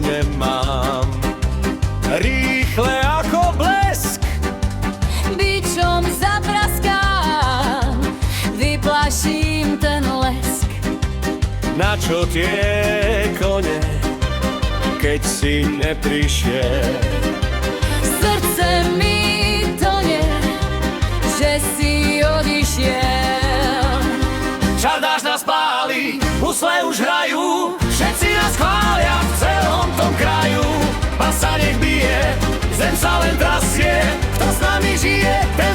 nemám. Rýchle ako blesk, bičom zapraskám, vyplaším ten lesk. na čo tie kone, keď si neprišiel? Srdce mi tonie, že si odišiel. Čardáš nás pálí, husle už hrajú, všetci nás chvália v celom tom kraju. Pas sa nech bije, zem sa len trasie, kto s nami žije, ten